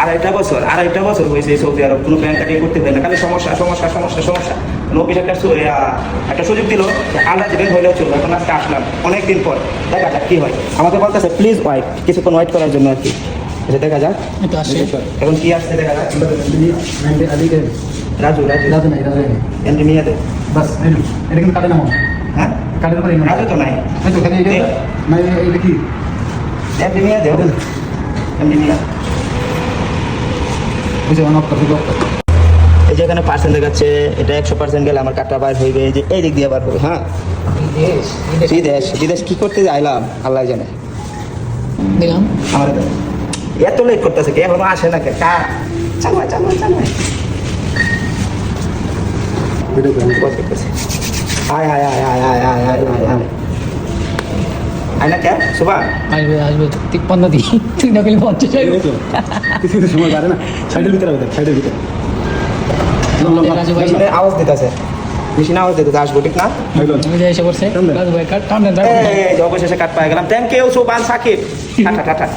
আড়াইটা বছর হয়েছে সৌদি আরব, কোনো ব্যাংক কাটিয়ে করতে দেয় না, খালি সমস্যা সমস্যা সমস্যা সমস্যা। অফিস একটা সুযোগ দিল, আল্লাহ যেদিন হলেও চলবে। এখন আজকে আসলাম অনেকদিন পর, দেখা যাক কী হয়। আমাকে বলতেছে প্লিজ ওয়াইট, কিছুক্ষণ ওয়াইট করার জন্য আর কি। আচ্ছা দেখা যাক এখন কি আসছে, দেখা যাক। রাজু এমনি নিয়ে দে। বাস এটা কিন্তু কাটে না মনে হ্যাঁ কাটের পরে রাজু তো নাই, মানে এটা কি এমনি নিয়ে দে, এমনি নিয়ে। বুঝে অন অফ করতে এই যে এখানে পার্সেন্ট দেখাচ্ছে, এটা 100% গেলে আমার কাটটা বাইর হইবে, এই যে এই দিক দিয়ে বার হবে। হ্যাঁ বিদেশ কি করতে আইলাম আল্লাহ জানে। দিলাম আমার এত লেট করতেছে কে, এখনো আসে না কে? চালায় আয় আয় আয় আয় আয় আয় আয় আয় আয় আয় না কে সুবা আসবে 53 দিন, তুই না গেলে 50 যাইব। কিছু সময় পারে না, সাইডের ভিতরে হবে, সাইডের ভিতরে মেশিনের আওয়াজ দিতেছে, মেশিনে আওয়াজ দিতেছে, আসবো ঠিক না? আমি যাই এসে পড়ছে রাজু ভাই কাট টান দেন। অবশেষে কাট পাই গেলাম। থ্যাংক ইউ সুবান সাকিব, টাটা টাটা।